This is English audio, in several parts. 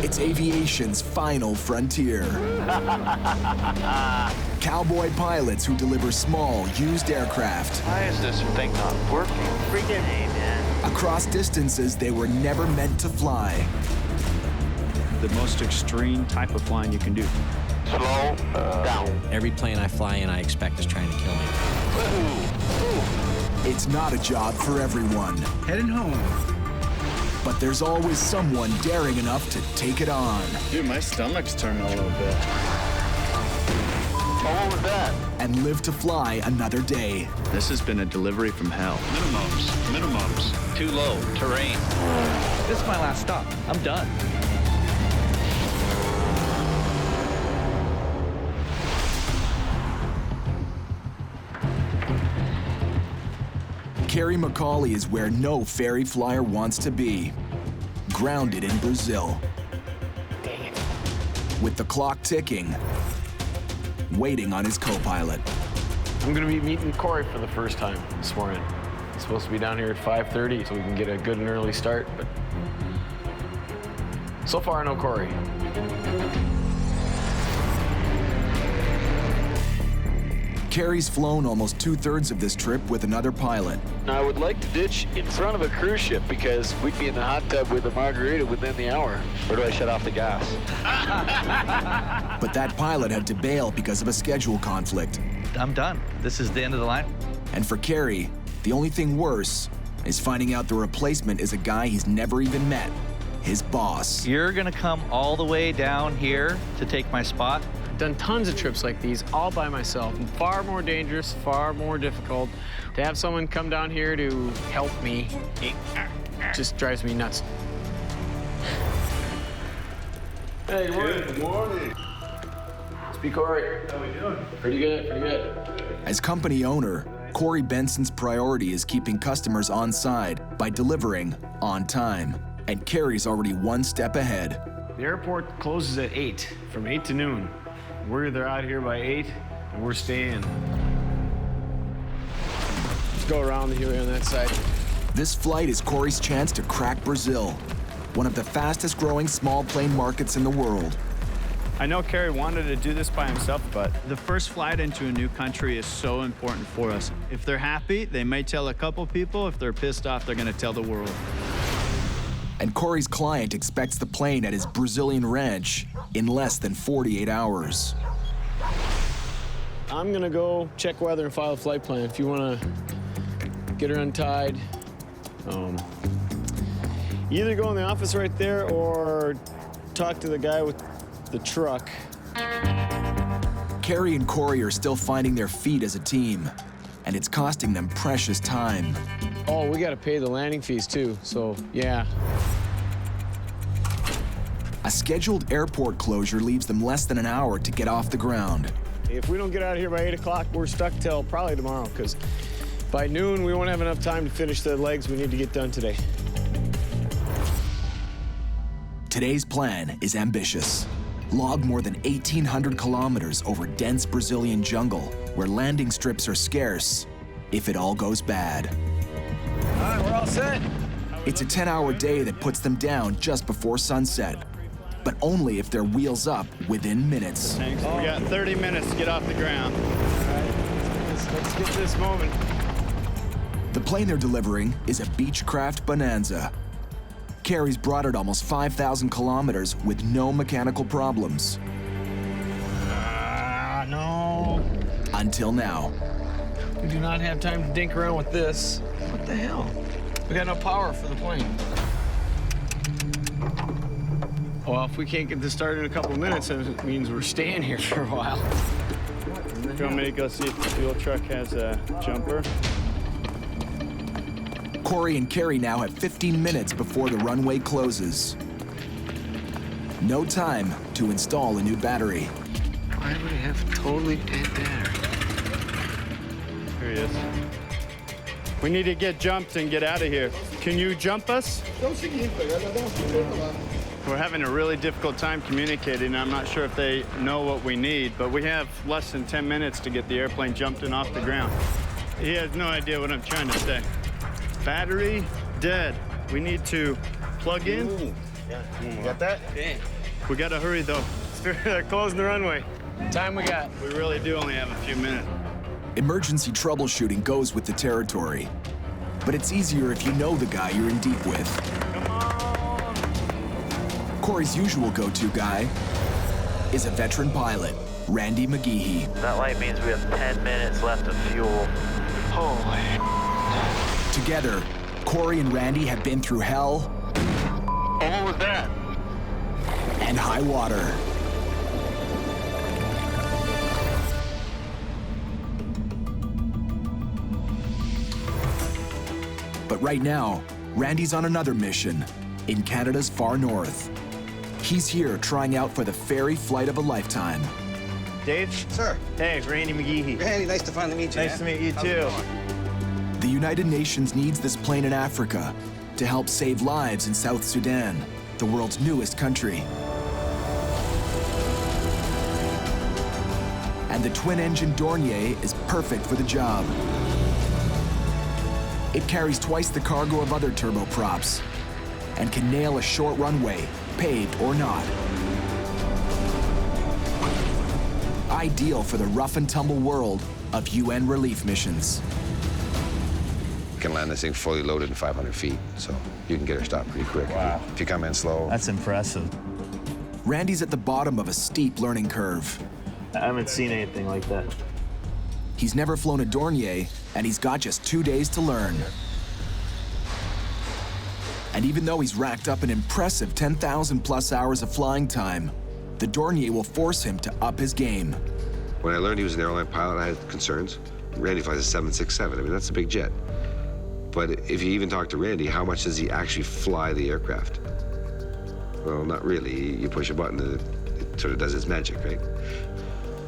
It's aviation's final frontier. Cowboy pilots who deliver small, used aircraft. Why is this thing not working? Freaking A, man. Across distances they were never meant to fly. The most extreme type of flying you can do. Slow down. Every plane I fly in, I expect is trying to kill me. It's not a job for everyone. Heading home. But there's always someone daring enough to take it on. Dude, my stomach's turning a little bit. What was that? And live to fly another day. This has been a delivery from hell. Minimums. Too low. Terrain. This is my last stop. I'm done. Carrie Macaulay is where no ferry flyer wants to be. Grounded in Brazil. With the clock ticking, waiting on his co-pilot. I'm gonna be meeting Cory for the first time this morning. He's supposed to be down here at 5:30 so we can get a good and early start, but so far I know Cory. Carrie's flown almost 2/3 of this trip with another pilot. Now, I would like to ditch in front of a cruise ship because we'd be in the hot tub with a margarita within the hour. Or do I shut off the gas? But that pilot had to bail because of a schedule conflict. I'm done. This is the end of the line. And for Carrie, the only thing worse is finding out the replacement is a guy he's never even met, his boss. You're gonna come all the way down here to take my spot? I've done tons of trips like these all by myself. Far more dangerous, far more difficult. To have someone come down here to help me just drives me nuts. Hey, good morning. Good morning. Speak Cory. How we doing? Pretty good, pretty good. As company owner, Cory Benson's priority is keeping customers on side by delivering on time. And Carrie's already one step ahead. The airport closes at 8, from 8 to noon. We're either out here by 8, and we're staying. Let's go around the highway on that side. This flight is Cory's chance to crack Brazil, one of the fastest growing small plane markets in the world. I know Carrie wanted to do this by himself, but the first flight into a new country is so important for us. If they're happy, they may tell a couple people. If they're pissed off, they're going to tell the world. And Cory's client expects the plane at his Brazilian ranch in less than 48 hours. I'm gonna go check weather and file a flight plan. If you wanna get her untied, either go in the office right there or talk to the guy with the truck. Carrie and Cory are still finding their feet as a team, and it's costing them precious time. Oh, we gotta pay the landing fees too, so yeah. A scheduled airport closure leaves them less than an hour to get off the ground. If we don't get out of here by 8 o'clock, we're stuck till probably tomorrow, because by noon, we won't have enough time to finish the legs we need to get done today. Today's plan is ambitious. Log more than 1,800 kilometers over dense Brazilian jungle, where landing strips are scarce, if it all goes bad. All right, we're all set. It's a 10-hour day that puts them down just before sunset, but only if they're wheels up within minutes. Thanks. We got 30 minutes to get off the ground. All right, let's get this moment. The plane they're delivering is a Beechcraft Bonanza. Carrie's brought it almost 5,000 kilometers with no mechanical problems. No. Until now. We do not have time to dink around with this. What the hell? We got no power for the plane. Well, if we can't get this started in a couple of minutes, that means we're staying here for a while. Do you want me to go see if the fuel truck has a jumper? Cory and Carrie now have 15 minutes before the runway closes. No time to install a new battery. Why would I have totally dead battery? Here he is. We need to get jumped and get out of here. Can you jump us? We're having a really difficult time communicating. I'm not sure if they know what we need, but we have less than 10 minutes to get the airplane jumped and off the ground. He has no idea what I'm trying to say. Battery dead. We need to plug in. Yeah. You got that? Okay. We gotta hurry, though. They're closing the runway. Time we got. We really do only have a few minutes. Emergency troubleshooting goes with the territory. But it's easier if you know the guy you're in deep with. Come on! Cory's usual go-to guy is a veteran pilot, Randy McGee. That light means we have 10 minutes left of fuel. Holy. Together, Cory and Randy have been through hell What was that? and high water. But right now, Randy's on another mission in Canada's far north. He's here trying out for the ferry flight of a lifetime. Dave? Sir. Hey, Randy McGee. Randy, nice to finally meet you. Nice to meet you, too. The United Nations needs this plane in Africa to help save lives in South Sudan, the world's newest country. And the twin-engine Dornier is perfect for the job. It carries twice the cargo of other turboprops and can nail a short runway, paved or not. Ideal for the rough and tumble world of UN relief missions. You can land this thing fully loaded in 500 feet, so you can get her stopped pretty quick. Wow. If you come in slow. That's impressive. Randy's at the bottom of a steep learning curve. I haven't seen anything like that. He's never flown a Dornier, and he's got just 2 days to learn. And even though he's racked up an impressive 10,000 plus hours of flying time, the Dornier will force him to up his game. When I learned he was an airline pilot, I had concerns. Randy flies a 767. I mean, that's a big jet. But if you even talk to Randy, how much does he actually fly the aircraft? Well, not really. You push a button and it sort of does its magic, right?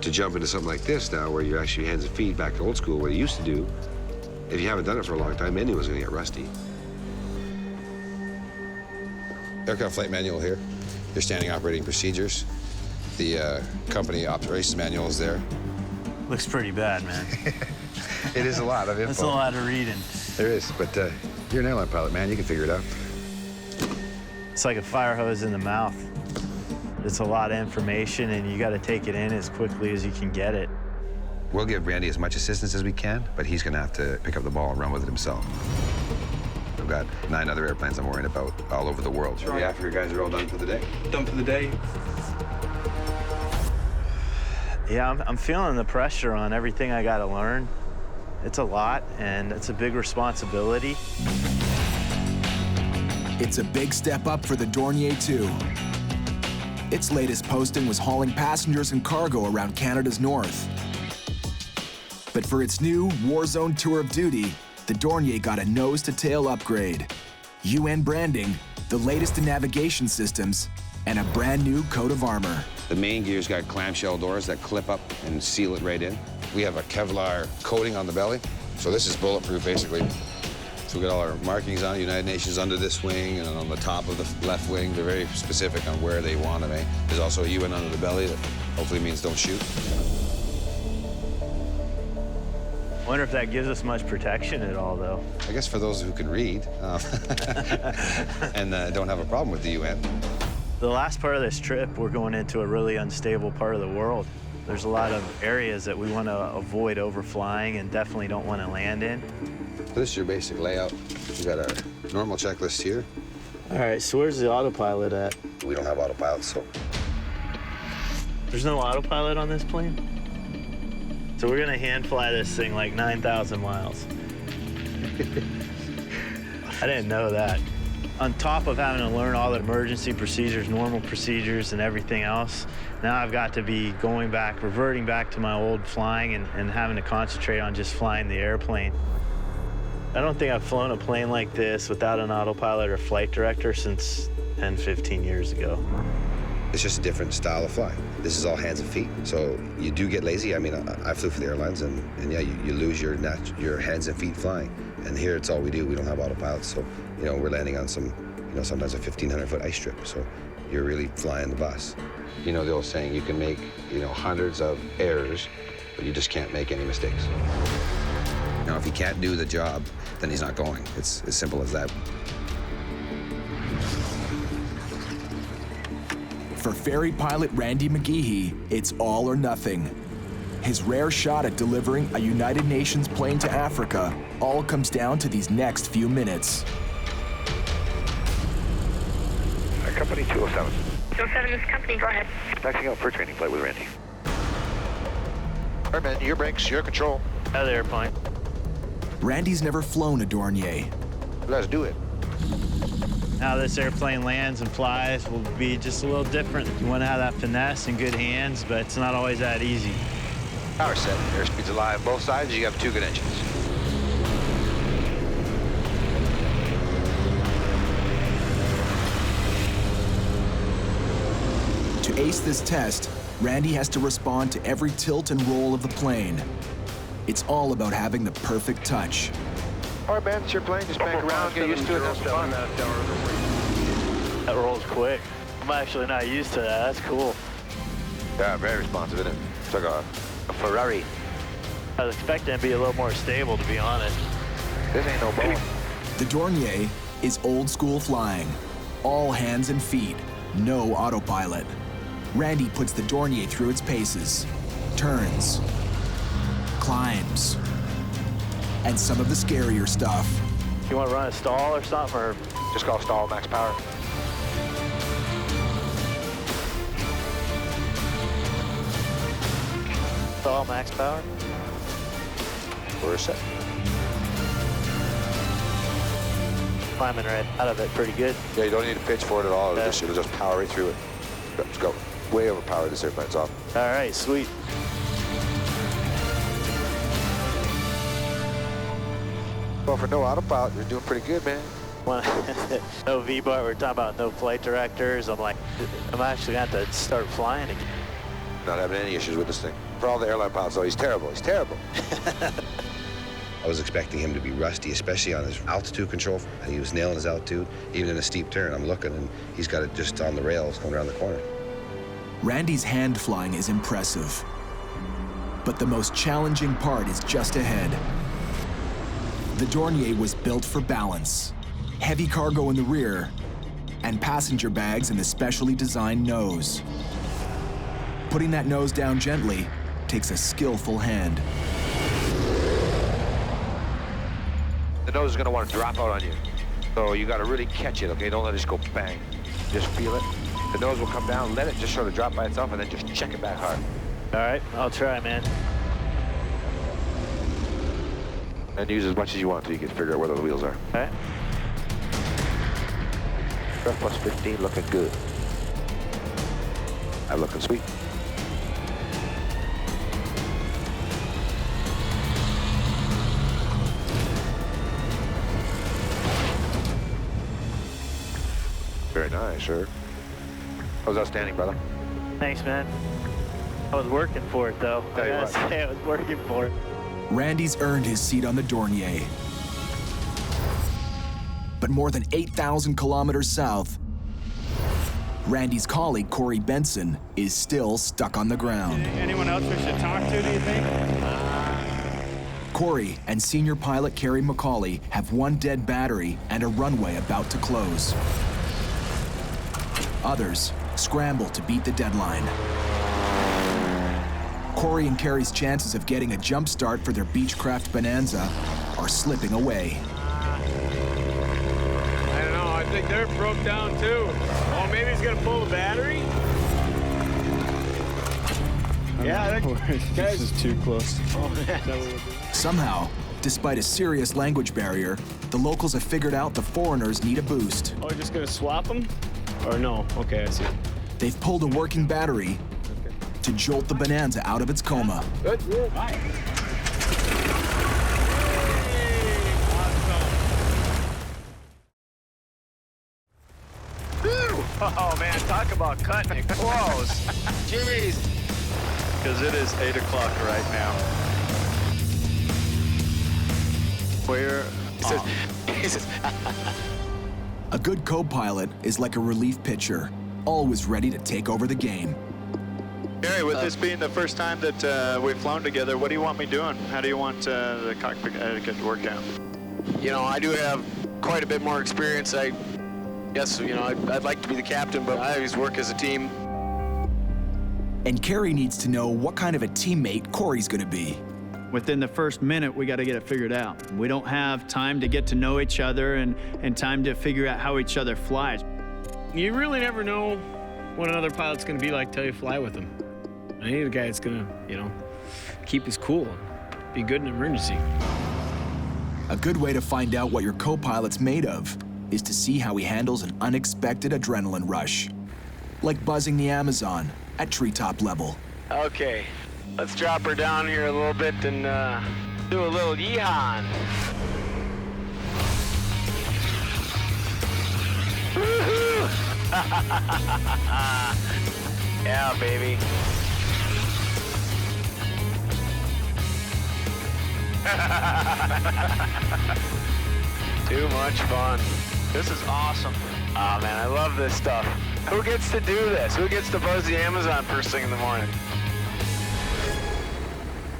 To jump into something like this now, where you're actually hands and feet back to old school, what he used to do, if you haven't done it for a long time, anyone's gonna get rusty. Aircraft flight manual here. Your standing operating procedures. The company operations manual is there. Looks pretty bad, man. It is a lot of info. That's a lot of reading. There is, but you're an airline pilot, man. You can figure it out. It's like a fire hose in the mouth. It's a lot of information, and you got to take it in as quickly as you can get it. We'll give Randy as much assistance as we can, but he's gonna have to pick up the ball and run with it himself. We've got 9 other airplanes I'm worried about all over the world. Sure. After your guys are all done for the day? Done for the day. Yeah, I'm feeling the pressure on everything I got to learn. It's a lot, and it's a big responsibility. It's a big step up for the Dornier 2. Its latest posting was hauling passengers and cargo around Canada's north. But for its new war zone tour of duty, the Dornier got a nose-to-tail upgrade. UN branding, the latest in navigation systems, and a brand new coat of armor. The main gear's got clamshell doors that clip up and seal it right in. We have a Kevlar coating on the belly, so this is bulletproof, basically. So we got all our markings on it, United Nations under this wing and on the top of the left wing. They're very specific on where they want them. There's also a UN under the belly that hopefully means don't shoot. I wonder if that gives us much protection at all, though. I guess for those who can read and don't have a problem with the UN. The last part of this trip, we're going into a really unstable part of the world. There's a lot of areas that we want to avoid overflying and definitely don't want to land in. So this is your basic layout. We got our normal checklist here. All right, so where's the autopilot at? We don't have autopilot, so. There's no autopilot on this plane? So we're gonna hand fly this thing like 9,000 miles. I didn't know that. On top of having to learn all the emergency procedures, normal procedures, and everything else, now I've got to be reverting back to my old flying and having to concentrate on just flying the airplane. I don't think I've flown a plane like this without an autopilot or flight director since 10, 15 years ago. It's just a different style of flying. This is all hands and feet, so you do get lazy. I mean, I flew for the airlines, and yeah, you lose your hands and feet flying. And here, it's all we do. We don't have autopilots, so we're landing on some, sometimes a 1,500-foot ice strip. So you're really flying the bus. The old saying, you can make, hundreds of errors, but you just can't make any mistakes. Now, if he can't do the job, then he's not going. It's as simple as that. For ferry pilot Randy McGee, it's all or nothing. His rare shot at delivering a United Nations plane to Africa all comes down to these next few minutes. Company 207. 207, this is company, go ahead. Taxiing out for a training flight with Randy. All right, man, your brakes, your control. Out of the airplane. Randy's never flown a Dornier. Let's do it. How this airplane lands and flies will be just a little different. You want to have that finesse and good hands, but it's not always that easy. Power set. Airspeed's alive both sides. You have 2 good engines. To ace this test, Randy has to respond to every tilt and roll of the plane. It's all about having the perfect touch. All right, man, it's your plane. Just bank around, get used to it, have some fun. That rolls quick. I'm actually not used to that. That's cool. Yeah, very responsive, isn't it? It's like a Ferrari. I was expecting it to be a little more stable, to be honest. This ain't no ball. The Dornier is old school flying. All hands and feet, no autopilot. Randy puts the Dornier through its paces, turns, climbs, and some of the scarier stuff. You want to run a stall or something, or? Just call stall max power. Stall max power? We're set. Climbing right out of it pretty good. Yeah, you don't need to pitch for it at all. It'll just power right through it. Let's go. Way overpowered, this airplane's off. All right, sweet. Well, for no autopilot, you're doing pretty good, man. No V-bar, we're talking about no flight directors. I'm actually going to have to start flying again. Not having any issues with this thing. For all the airline pilots, though, he's terrible. He's terrible. I was expecting him to be rusty, especially on his altitude control. He was nailing his altitude, even in a steep turn. I'm looking, and he's got it just on the rails going around the corner. Randy's hand flying is impressive. But the most challenging part is just ahead. The Dornier was built for balance. Heavy cargo in the rear, and passenger bags in the specially designed nose. Putting that nose down gently takes a skillful hand. The nose is going to want to drop out on you. So you got to really catch it, okay? Don't let it just go bang. Just feel it. The nose will come down, let it just sort of drop by itself, and then just check it back hard. All right, I'll try, man. And use as much as you want till you can figure out where the wheels are. All right. Truck plus 15 looking good. I'm looking sweet. Very nice, sir. That was outstanding, brother. Thanks, man. I was working for it, though. I gotta say, I was working for it. Randy's earned his seat on the Dornier. But more than 8,000 kilometers south, Randy's colleague, Cory Benson, is still stuck on the ground. Anyone else we should talk to, do you think? Cory and senior pilot Carrie Macaulay have one dead battery and a runway about to close. Others scramble to beat the deadline. Cory and Carrie's chances of getting a jump start for their Beechcraft Bonanza are slipping away. I don't know, I think they're broke down too. Oh, maybe he's gonna pull the battery? Yeah, This is too close. Oh, man. Somehow, despite a serious language barrier, the locals have figured out the foreigners need a boost. Oh, you're just gonna swap them? Or no? Okay, I see. They've pulled a working battery to jolt the Bonanza out of its coma. Good. Right. Oh, man, talk about cutting it close. Jeez. Because it is 8 o'clock right now. Where? He says, A good co-pilot is like a relief pitcher, always ready to take over the game. Carrie, with this being the first time that we've flown together, what do you want me doing? How do you want the cockpit etiquette to work out? you know, I do have quite a bit more experience. I guess, you know, I'd like to be the captain, but I always work as a team. And Carrie needs to know what kind of a teammate Cory's gonna be. Within the first minute, we got to get it figured out. We don't have time to get to know each other and time to figure out how each other flies. You really never know what another pilot's gonna be like till you fly with him. I need a guy that's gonna, keep his cool and be good in an emergency. A good way to find out what your co-pilot's made of is to see how he handles an unexpected adrenaline rush, like buzzing the Amazon at treetop level. Okay, let's drop her down here a little bit and do a little yeehaw. Woohoo! Yeah, baby. Too much fun. This is awesome. Oh man, I love this stuff. Who gets to do this? Who gets to buzz the Amazon first thing in the morning?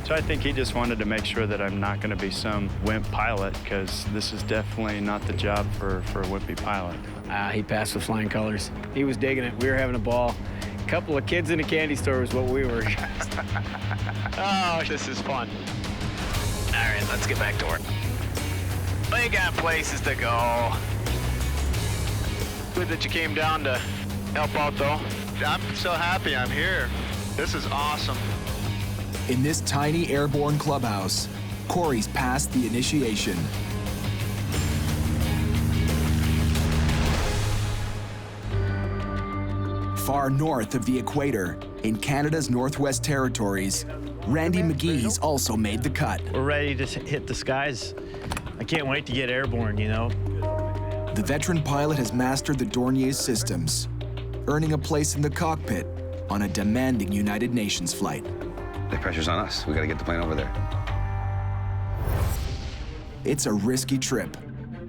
So I think he just wanted to make sure that I'm not going to be some wimp pilot, because this is definitely not the job for a wimpy pilot. He passed with flying colors. He was digging it. We were having a ball. A couple of kids in a candy store was what we were. Oh, this is fun. All right, let's get back to work. We got places to go. Good that you came down to help out, though. I'm so happy I'm here. This is awesome. In this tiny airborne clubhouse, Cory's passed the initiation. Far north of the equator, in Canada's Northwest Territories, Randy McGee's also made the cut. We're ready to hit the skies. I can't wait to get airborne, The veteran pilot has mastered the Dornier's systems, earning a place in the cockpit on a demanding United Nations flight. The pressure's on us. We got to get the plane over there. It's a risky trip.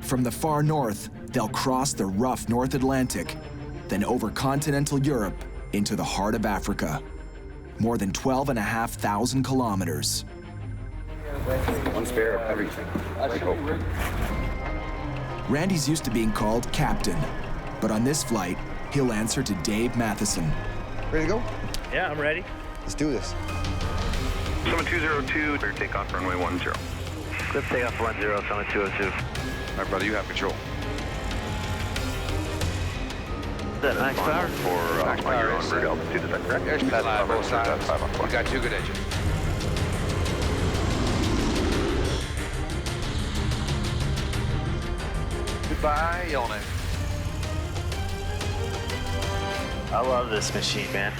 From the far north, they'll cross the rough North Atlantic, then over continental Europe into the heart of Africa. More than 12,500 kilometers. One spare of everything. I hope. Randy's used to being called Captain, but on this flight, he'll answer to Dave Matheson. Ready to go? Yeah, I'm ready. Let's do this. Summit 202, clear takeoff runway 10. Clip takeoff 10, Summit 202. All right, brother, you have control. Is that max power? For Max power your own is route altitude, is that correct? Airspeed line, both sides. We got 2 good engines. Goodbye, Yelnay. I love this machine, man.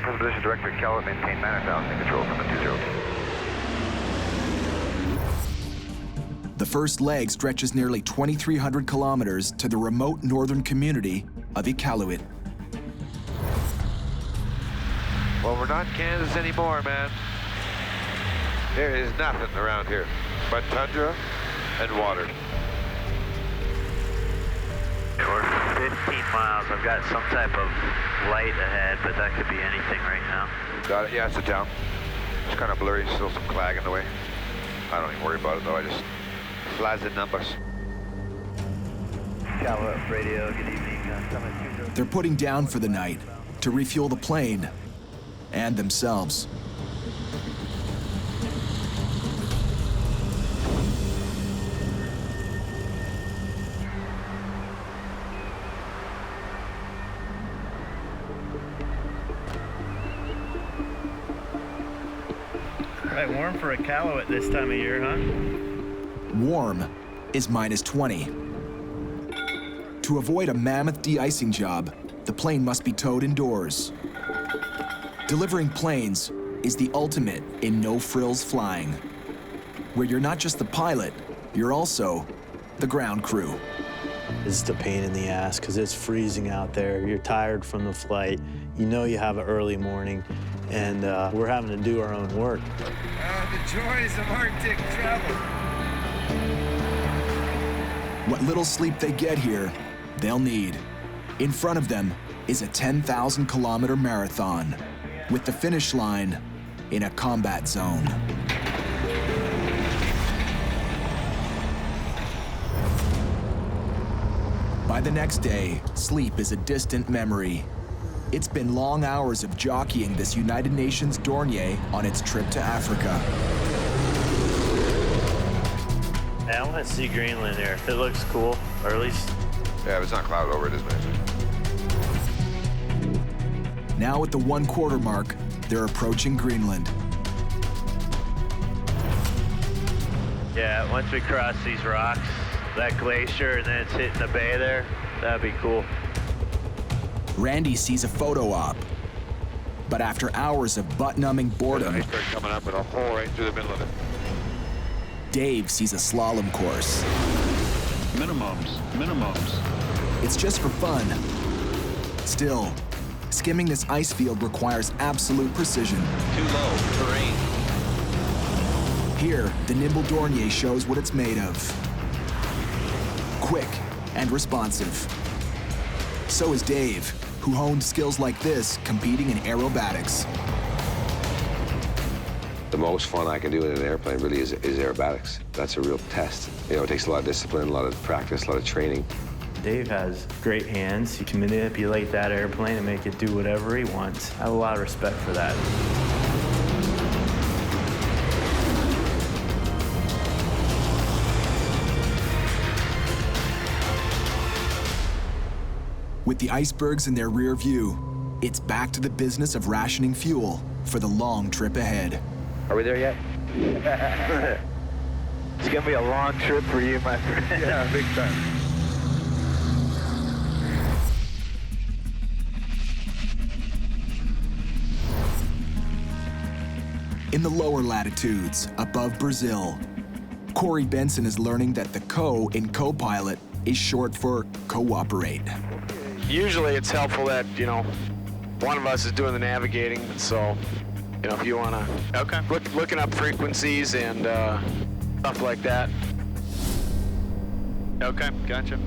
Full position direct to Calais, maintain 9,000 control from the 202. The first leg stretches nearly 2,300 kilometers to the remote northern community of Iqaluit. Well, we're not in Kansas anymore, man. There is nothing around here but tundra and water. We're 15 miles. I've got some type of light ahead, but that could be anything right now. Got it? Yeah, it's a town. It's kind of blurry, still some clag in the way. I don't even worry about it, though. I just flies the numbers. Calais radio, good evening. Summit 202. They're putting down for the night to refuel the plane and themselves. Right, warm for Iqaluit this time of year, huh? Warm is minus 20. To avoid a mammoth de-icing job, the plane must be towed indoors. Delivering planes is the ultimate in no-frills flying, where you're not just the pilot, you're also the ground crew. It's the pain in the ass because it's freezing out there. You're tired from the flight. You know you have an early morning, and we're having to do our own work. The joys of Arctic travel. What little sleep they get here, they'll need. In front of them is a 10,000-kilometer marathon, with the finish line in a combat zone. By By the next day, sleep is a distant memory. It's been long hours of jockeying this United Nations Dornier on its trip to Africa. Hey, I want to see Greenland here. If it looks cool, or at least... Yeah, if it's not clouded over, it is nice. Now at the 1/4 mark, they're approaching Greenland. Yeah, once we cross these rocks, that glacier, and then it's hitting the bay there, that'd be cool. Randy sees a photo op. But after hours of butt-numbing boredom, There's an iceberg coming up and a hole right through the middle of it. Dave sees a slalom course. Minimums. It's just for fun. Still, skimming this ice field requires absolute precision. Too low, terrain. Here, the nimble Dornier shows what it's made of. Quick and responsive. So is Dave, who honed skills like this competing in aerobatics. The most fun I can do in an airplane really is aerobatics. That's a real test. You know, it takes a lot of discipline, a lot of practice, a lot of training. Dave has great hands. He can manipulate that airplane and make it do whatever he wants. I have a lot of respect for that. With the icebergs in their rear view, it's back to the business of rationing fuel for the long trip ahead. Are we there yet? It's gonna be a long trip for you, my friend. Yeah, big time. In the lower latitudes, above Brazil, Cory Benson is learning that the co in co-pilot is short for cooperate. Usually it's helpful that, one of us is doing the navigating, so, if you want to... Okay. Looking up frequencies and stuff like that. Okay, gotcha.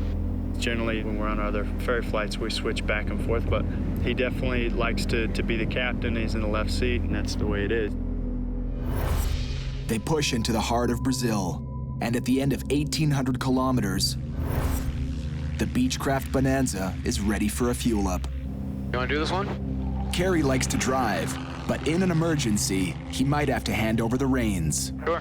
Generally, when we're on our other ferry flights, we switch back and forth, but he definitely likes to be the captain. He's in the left seat, and that's the way it is. They push into the heart of Brazil, and at the end of 1,800 kilometers, the Beechcraft Bonanza is ready for a fuel up. You want to do this one? Carrie likes to drive, but in an emergency, he might have to hand over the reins. Sure.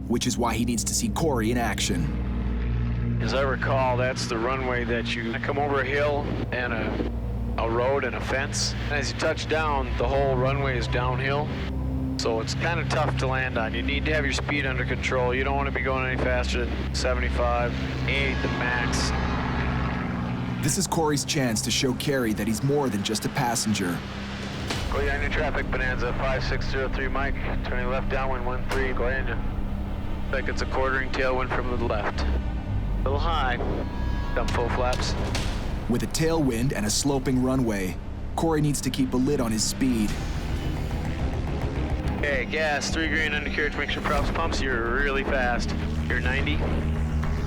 Which is why he needs to see Cory in action. As I recall, that's the runway that you come over a hill and a road and a fence. And as you touch down, the whole runway is downhill. So it's kind of tough to land on. You need to have your speed under control. You don't want to be going any faster than 75, 8 the max. This is Cory's chance to show Carrie that he's more than just a passenger. Go ahead, new traffic, Bonanza 5603, Mike. Turning left downwind 13, go ahead. Looks like it's a quartering tailwind from the left. A little high. Dump full flaps. With a tailwind and a sloping runway, Cory needs to keep a lid on his speed. Okay, gas, 3 green undercarriage, make sure props pumps, you're really fast. You're 90,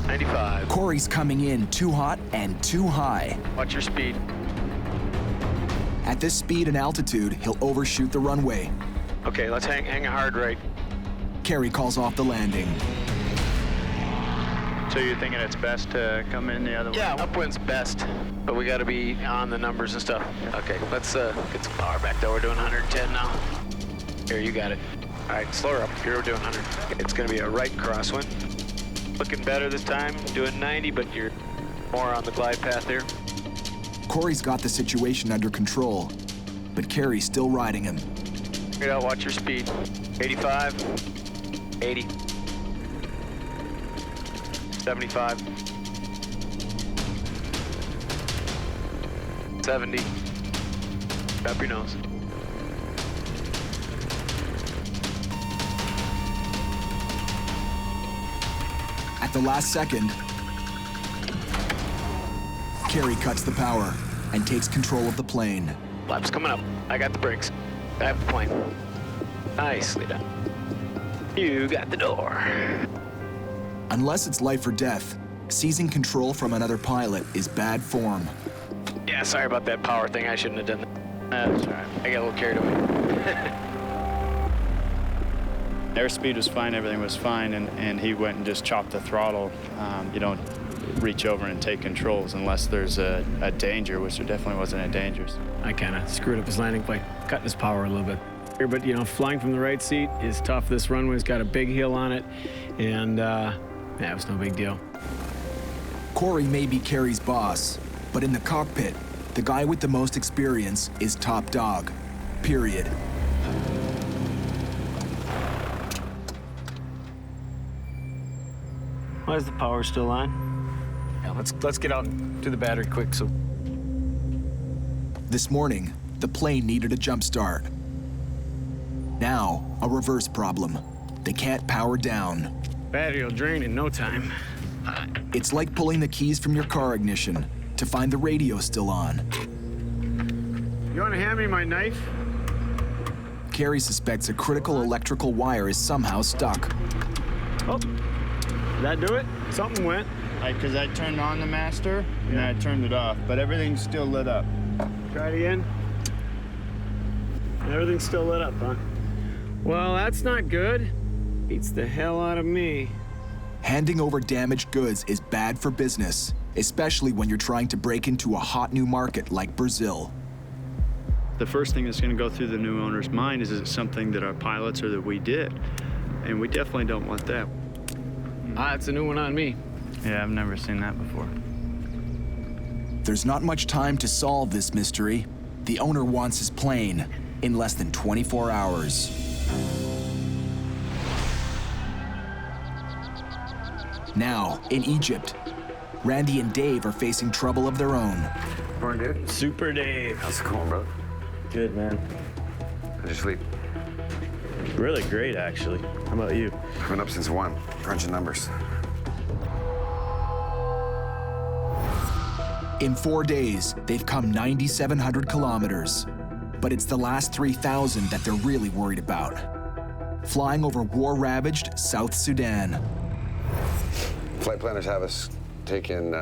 95. Cory's coming in too hot and too high. Watch your speed. At this speed and altitude, he'll overshoot the runway. Okay, let's hang a hard right. Carrie calls off the landing. So you're thinking it's best to come in the other way? Yeah, upwind's best, but we gotta be on the numbers and stuff. Okay, let's get some power back though. We're doing 110 now. Here, you got it. All right, slow her up. Here we're doing 100. It's gonna be a right crosswind. Looking better this time, doing 90, but you're more on the glide path here. Cory's got the situation under control, but Carrie's still riding him. Figure it out, watch your speed. 85, 80, 75, 70. Drop your nose. At the last second, Carrie cuts the power and takes control of the plane. Flaps coming up. I got the brakes. I have the plane. Nicely done. You got the door. Unless it's life or death, seizing control from another pilot is bad form. Yeah, sorry about that power thing. I shouldn't have done that. That's all right. I got a little carried away. Airspeed was fine, everything was fine, and he went and just chopped the throttle. reach over and take controls unless there's a danger, which there definitely wasn't a danger. I kind of screwed up his landing by cutting his power a little bit. But, you know, flying from the right seat is tough. This runway's got a big hill on it, and yeah, it was no big deal. Cory may be Carrie's boss, but in the cockpit, the guy with the most experience is top dog, period. Why is the power still on? Yeah, let's get out to the battery quick. So this morning, the plane needed a jump start. Now, a reverse problem. They can't power down. Battery will drain in no time. It's like pulling the keys from your car ignition to find the radio still on. You want to hand me my knife? Carrie suspects a critical electrical wire is somehow stuck. Oh, did that do it? Something went. Because I turned on the master and I turned it off, but everything's still lit up. Try it again. Everything's still lit up, huh? Well, that's not good. Beats the hell out of me. Handing over damaged goods is bad for business, especially when you're trying to break into a hot new market like Brazil. The first thing that's going to go through the new owner's mind is it something that our pilots or that we did? And we definitely don't want that. It's a new one on me. Yeah, I've never seen that before. There's not much time to solve this mystery. The owner wants his plane in less than 24 hours. Now, in Egypt, Randy and Dave are facing trouble of their own. Morning, dude. Super Dave. How's it going, brother? Good, man. How'd you sleep? Really great, actually. How about you? I've been up since 1, crunching numbers. In 4 days, they've come 9,700 kilometers. But it's the last 3,000 that they're really worried about. Flying over war-ravaged South Sudan. Flight planners have us taking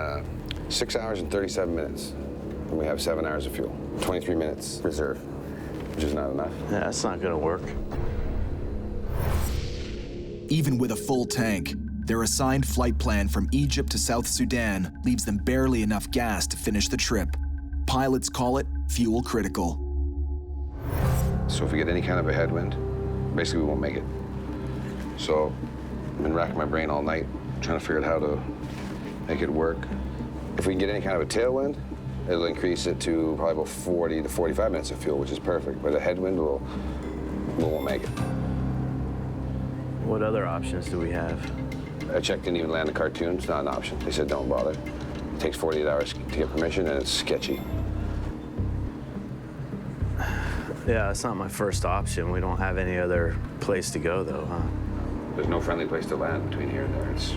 6 hours and 37 minutes. And we have 7 hours of fuel. 23 minutes reserve, which is not enough. Yeah, that's not gonna work. Even with a full tank, their assigned flight plan from Egypt to South Sudan leaves them barely enough gas to finish the trip. Pilots call it fuel critical. So if we get any kind of a headwind, basically we won't make it. So I've been racking my brain all night, trying to figure out how to make it work. If we can get any kind of a tailwind, it'll increase it to probably about 40 to 45 minutes of fuel, which is perfect. But a headwind, we won't make it. What other options do we have? I checked, didn't even land a cartoon. It's not an option. They said don't bother. It takes 48 hours to get permission, and it's sketchy. Yeah, that's not my first option. We don't have any other place to go, though, huh? There's no friendly place to land between here and there. It's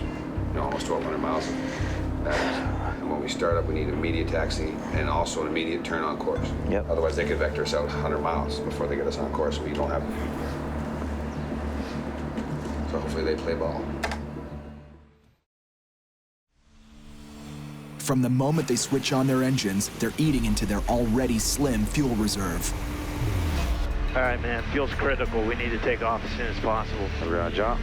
almost 1,200 miles. And when we start up, we need an immediate taxi and also an immediate turn on course. Yep. Otherwise, they could vector us out 100 miles before they get us on course. We don't have. So hopefully they play ball. From the moment they switch on their engines, they're eating into their already slim fuel reserve. All right, man, fuel's critical. We need to take off as soon as possible. Roger.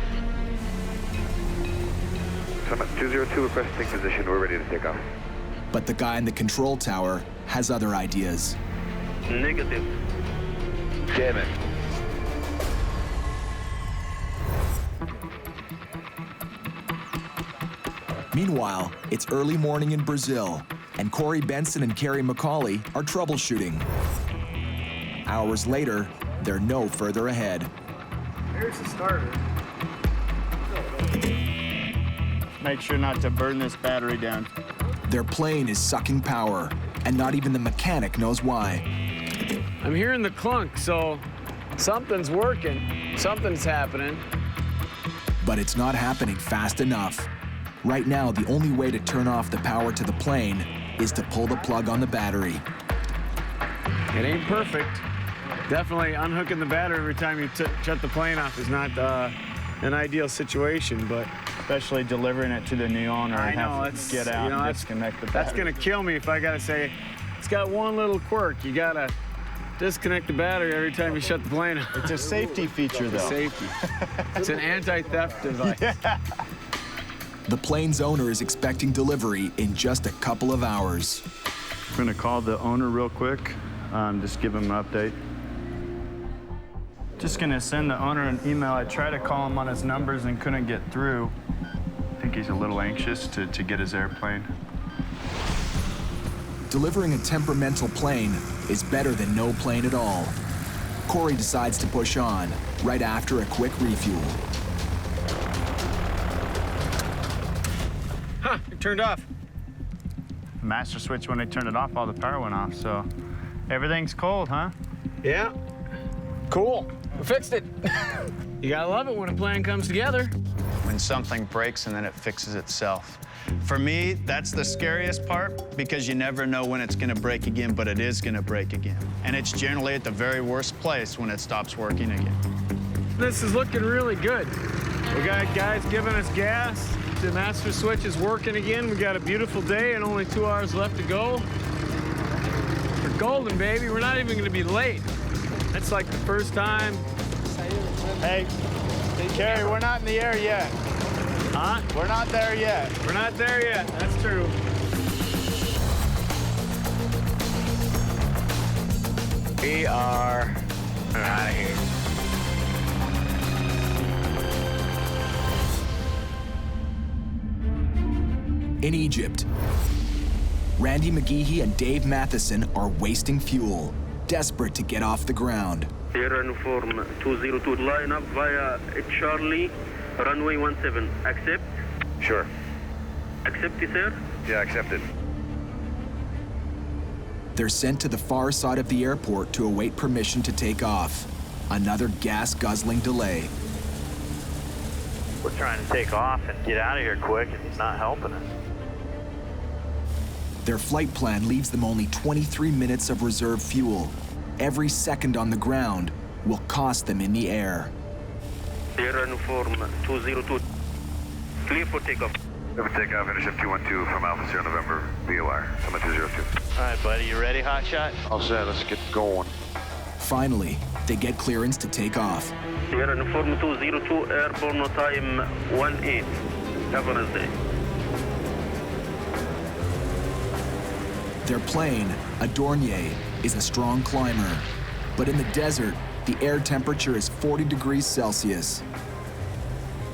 Summit 202 requesting position. We're ready to take off. But the guy in the control tower has other ideas. Negative. Damn it. Meanwhile, it's early morning in Brazil, and Cory, Benson, and Carrie Macaulay are troubleshooting. Hours later, they're no further ahead. Here's the starter. Make sure not to burn this battery down. Their plane is sucking power, and not even the mechanic knows why. I'm hearing the clunk, so something's working. Something's happening. But it's not happening fast enough. Right now, the only way to turn off the power to the plane is to pull the plug on the battery. It ain't perfect. Definitely unhooking the battery every time you shut the plane off is not an ideal situation, but especially delivering it to the new owner and have to get out and disconnect the battery. That's gonna kill me if I gotta say, it's got one little quirk. You gotta disconnect the battery every time you shut the plane off. It's a safety feature, though. It's a safety. It's an anti-theft device. Yeah. The plane's owner is expecting delivery in just a couple of hours. I'm gonna call the owner real quick, just give him an update. Just gonna send the owner an email. I tried to call him on his numbers and couldn't get through. I think he's a little anxious to get his airplane. Delivering a temperamental plane is better than no plane at all. Cory decides to push on, right after a quick refuel. Huh, it turned off. Master switch, when they turned it off, all the power went off, so everything's cold, huh? Yeah. Cool. We fixed it. You gotta love it when a plan comes together. When something breaks and then it fixes itself. For me, that's the scariest part because you never know when it's gonna break again, but it is gonna break again. And it's generally at the very worst place when it stops working again. This is looking really good. We got guys giving us gas. The master switch is working again. We got a beautiful day and only 2 hours left to go. We're golden, baby. We're not even gonna be late. That's like the first time. Hey, Carrie, we're not in the air yet. Huh? We're not there yet. We're not there yet. That's true. We are out of here. In Egypt, Randy McGee and Dave Matheson are wasting fuel, desperate to get off the ground. Air uniform 202, line up via Charlie, runway 17. Accept? Sure. Accept, sir? Yeah, accepted. They're sent to the far side of the airport to await permission to take off. Another gas-guzzling delay. We're trying to take off and get out of here quick, and he's not helping us. Their flight plan leaves them only 23 minutes of reserve fuel. Every second on the ground will cost them in the air. Air uniform 202. Clear for takeoff. Clear for takeoff, Intercept 212 from Alpha Sierra November, VOR, Summit 202. All right, buddy, you ready, hotshot? All set, let's get going. Finally, they get clearance to take off. Air uniform 202, airborne time 18. Have a nice day. Their plane, a Dornier, is a strong climber. But in the desert, the air temperature is 40 degrees Celsius.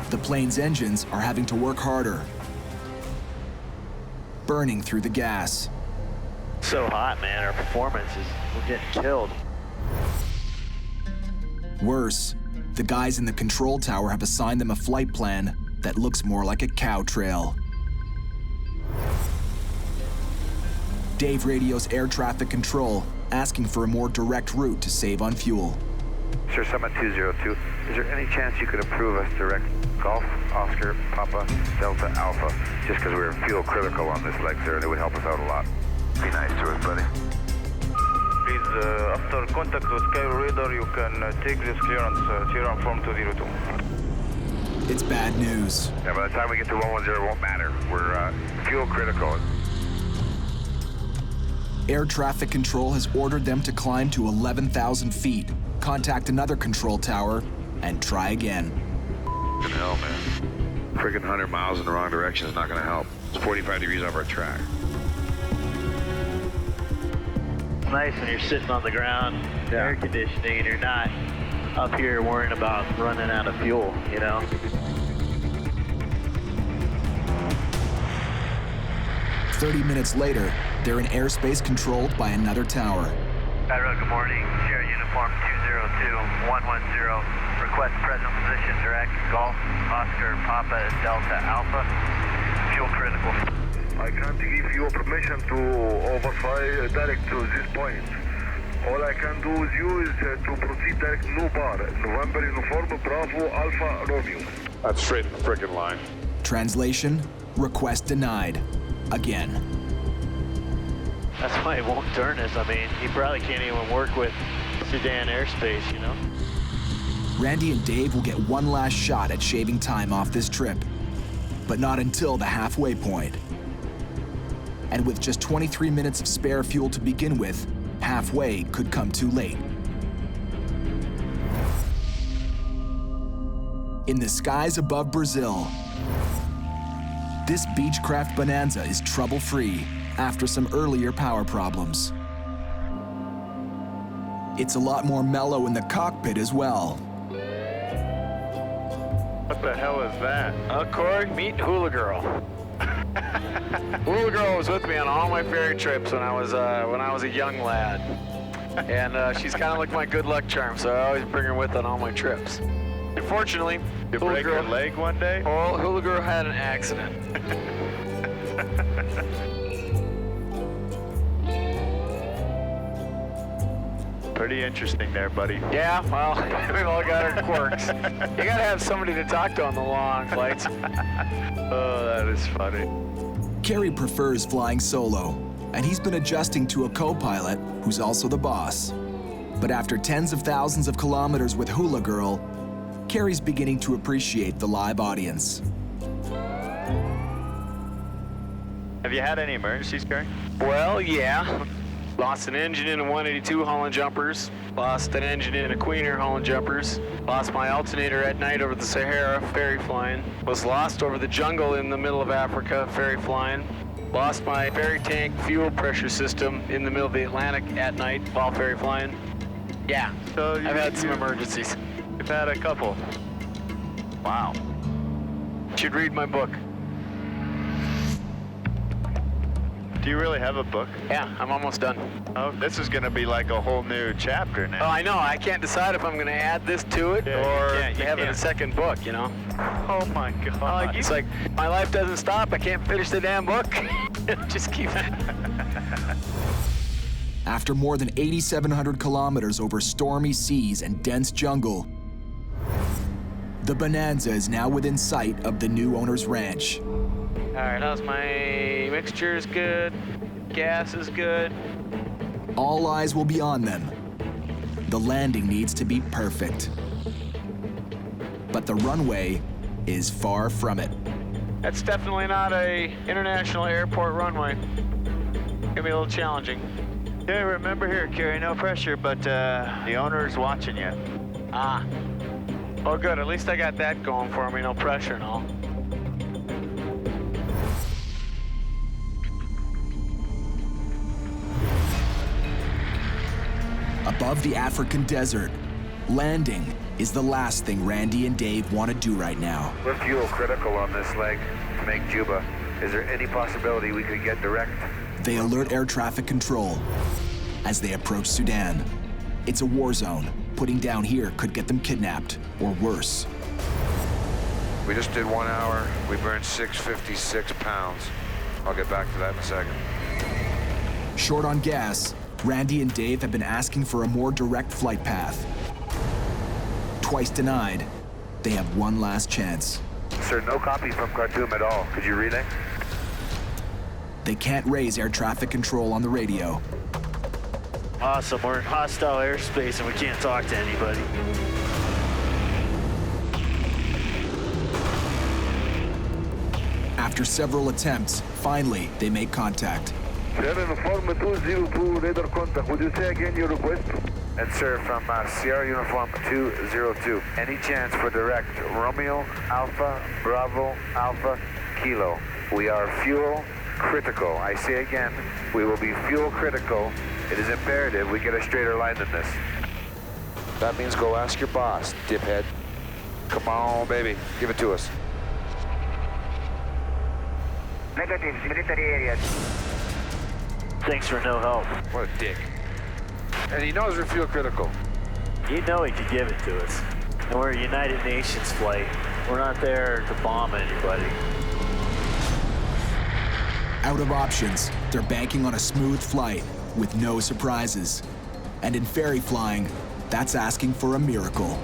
The plane's engines are having to work harder, burning through the gas. So hot, man. Our performance is, we're getting killed. Worse, the guys in the control tower have assigned them a flight plan that looks more like a cow trail. Dave radios air traffic control, asking for a more direct route to save on fuel. Sure, Summit 202. Is there any chance you could approve us direct Golf, Oscar, Papa, Delta, Alpha? Just because we're fuel critical on this leg, sir, and it would help us out a lot. Be nice to us, buddy. Please, after contact with Sky Radar, you can take this clearance, Sierra Form 202. It's bad news. Yeah, by the time we get to 110, it won't matter. We're fuel critical. Air traffic control has ordered them to climb to 11,000 feet, contact another control tower, and try again. Fucking hell, man. Friggin' 100 miles in the wrong direction is not gonna help. It's 45 degrees off our track. It's nice when you're sitting on the ground, air conditioning, and you're not up here worrying about running out of fuel, you know? 30 minutes later, they're in airspace controlled by another tower. Admiral, good morning. Sierra Uniform 202-110. Request present position direct Golf, Oscar, Papa, Delta, Alpha. Fuel critical. I can't give you permission to overfly direct to this point. All I can do with you is to proceed direct New Bar, November Uniform Bravo Alpha Romeo. That's straight in the frickin' line. Translation, request denied. Again. That's why he won't turn us. I mean, he probably can't even work with Sudan airspace, you know? Randy and Dave will get one last shot at shaving time off this trip, but not until the halfway point. And with just 23 minutes of spare fuel to begin with, halfway could come too late. In the skies above Brazil, This Beechcraft Bonanza is trouble-free after some earlier power problems. It's a lot more mellow in the cockpit as well. What the hell is that? Cory, meet Hula Girl. Hula Girl was with me on all my ferry trips when I was a young lad. And she's kind of like my good luck charm, so I always bring her with on all my trips. Unfortunately, you break her leg one day? Oh, Hula Girl had an accident. Pretty interesting there, buddy. Yeah, well, we've all got our quirks. You gotta have somebody to talk to on the long flights. Oh, that is funny. Carrie prefers flying solo, and he's been adjusting to a co-pilot who's also the boss. But after tens of thousands of kilometers with Hula Girl, Carrie's beginning to appreciate the live audience. Have you had any emergencies, Carrie? Well, yeah. Lost an engine in a 182 hauling jumpers. Lost an engine in a Queener hauling jumpers. Lost my alternator at night over the Sahara, ferry flying. Was lost over the jungle in the middle of Africa, ferry flying. Lost my ferry tank fuel pressure system in the middle of the Atlantic at night while ferry flying. Yeah, so I've had some emergencies. You've had a couple. Wow. You should read my book. Do you really have a book? Yeah, I'm almost done. Oh, this is going to be like a whole new chapter now. Oh, I know. I can't decide if I'm going to add this to it or have it a second book, you know? Oh, my God. It's like, my life doesn't stop. I can't finish the damn book. Just keep it. After more than 8,700 kilometers over stormy seas and dense jungle, the Bonanza is now within sight of the new owner's ranch. All right, how's my mixture is good, gas is good. All eyes will be on them. The landing needs to be perfect. But the runway is far from it. That's definitely not a international airport runway. Gonna be a little challenging. Yeah, remember here, Carrie, no pressure, but the owner's watching you. Ah. Oh, good. At least I got that going for me. No pressure and all. Above the African desert, landing is the last thing Randy and Dave want to do right now. We're fuel critical on this leg to make Juba. Is there any possibility we could get direct? They alert air traffic control as they approach Sudan. It's a war zone. Putting down here could get them kidnapped, or worse. We just did 1 hour. We burned 656 pounds. I'll get back to that in a second. Short on gas, Randy and Dave have been asking for a more direct flight path. Twice denied, they have one last chance. Sir, no copy from Khartoum at all. Could you relay? They can't raise air traffic control on the radio. Awesome, we're in hostile airspace and we can't talk to anybody. After several attempts, finally, they make contact. Sierra Uniform 202, radar contact. Would you say again your request? And sir, from Sierra Uniform 202, any chance for direct Romeo, Alpha, Bravo, Alpha, Kilo? We are fuel critical. I say again, we will be fuel critical. It is imperative we get a straighter line than this. That means go ask your boss, diphead. Come on, baby. Give it to us. Negative, military areas. Thanks for no help. What a dick. And he knows we're fuel critical. You know he could give it to us. And we're a United Nations flight. We're not there to bomb anybody. Out of options, they're banking on a smooth flight with no surprises. And in ferry flying, that's asking for a miracle.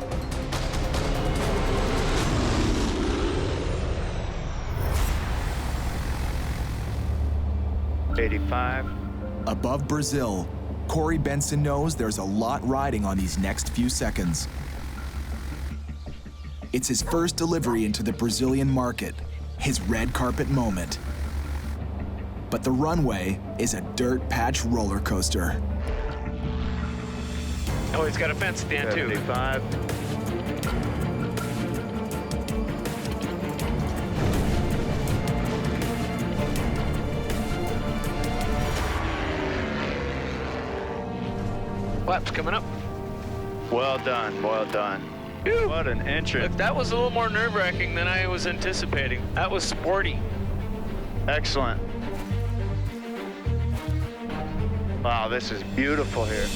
'85. Above Brazil, Cory Benson knows there's a lot riding on these next few seconds. It's his first delivery into the Brazilian market, his red carpet moment. But the runway is a dirt patch roller coaster. Oh, he's got a fence stand too. 75. Flaps coming up. Well done, well done. Whew. What an entrance. Look, that was a little more nerve-wracking than I was anticipating. That was sporty. Excellent. Wow, this is beautiful here.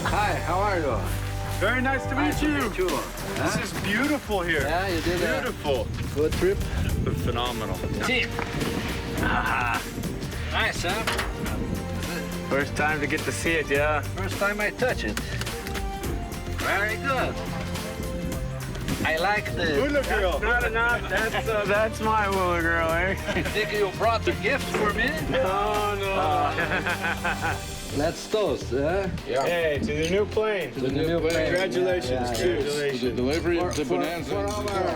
Hi, how are you? Very nice to meet you. Huh? This is beautiful here. Yeah, you did a Beautiful. good trip. Phenomenal. Team. Ah, Nice, huh? First time to get to see it, yeah. First time I touch it. Very good. I like the... Hula girl. Not enough. That's my hula girl, eh? Think you brought the gift for me? No. Let's toast, huh? Yeah. Hey, to the new plane. To the new plane. Congratulations. Yeah, Cheers. To the delivery of the Bonanza.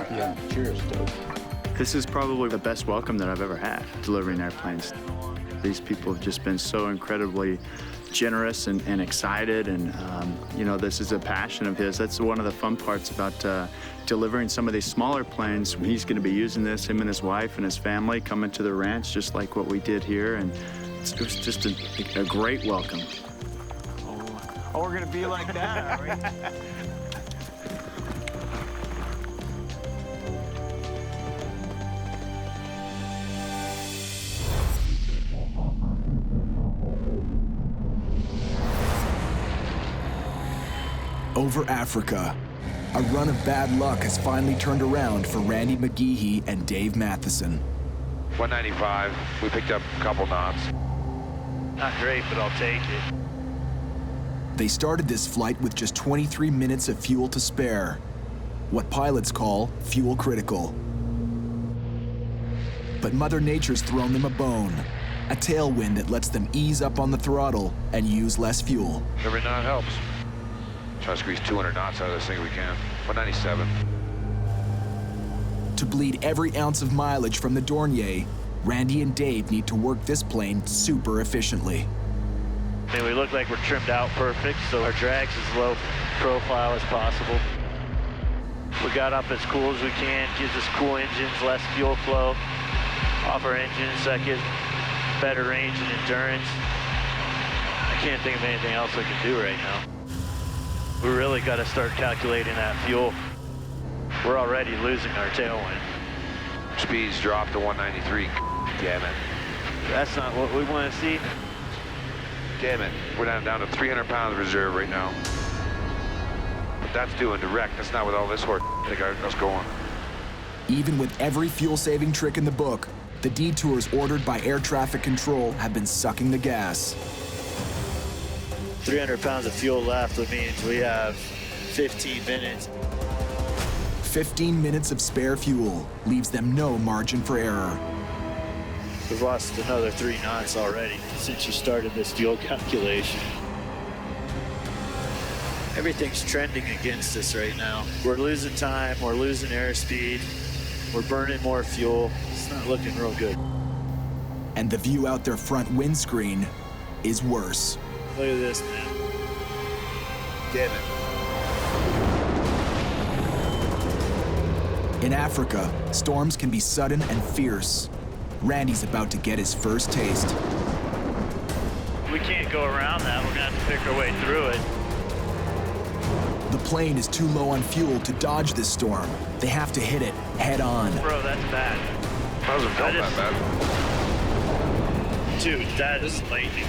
Yeah, cheers, toast. This is probably the best welcome that I've ever had, delivering airplanes. These people have just been so incredibly generous and excited, and you know, this is a passion of his. That's one of the fun parts about delivering some of these smaller planes. He's going to be using this, him and his wife and his family, coming to the ranch just like what we did here, and it was just a great welcome. Oh, we're gonna be like that, are we? Over Africa, a run of bad luck has finally turned around for Randy McGee and Dave Matheson. 195, we picked up a couple knots. Not great, but I'll take it. They started this flight with just 23 minutes of fuel to spare, what pilots call fuel critical. But Mother Nature's thrown them a bone, a tailwind that lets them ease up on the throttle and use less fuel. Every knot helps. Try to squeeze 200 knots out of this thing if we can. 197. To bleed every ounce of mileage from the Dornier, Randy and Dave need to work this plane super efficiently. I mean, we look like we're trimmed out perfect, so our drag's as low profile as possible. We got up as cool as we can, gives us cool engines, less fuel flow off our engines, so that gives better range and endurance. I can't think of anything else we can do right now. We really got to start calculating that fuel. We're already losing our tailwind. Speeds dropped to 193. Damn it. That's not what we want to see. Damn it. We're down to 300 pounds reserve right now. But that's doing direct. That's not with all this horse that got us going. Even with every fuel-saving trick in the book, the detours ordered by air traffic control have been sucking the gas. 300 pounds of fuel left, which means we have 15 minutes. 15 minutes of spare fuel leaves them no margin for error. We've lost another 3 knots already since you started this fuel calculation. Everything's trending against us right now. We're losing time, we're losing airspeed, we're burning more fuel. It's not looking real good. And the view out their front windscreen is worse. Look at this, man. Damn it. In Africa, storms can be sudden and fierce. Randy's about to get his first taste. We can't go around that. We're gonna have to pick our way through it. The plane is too low on fuel to dodge this storm. They have to hit it head on. Bro, that's bad. Doesn't feel that bad. Dude, that is lightning.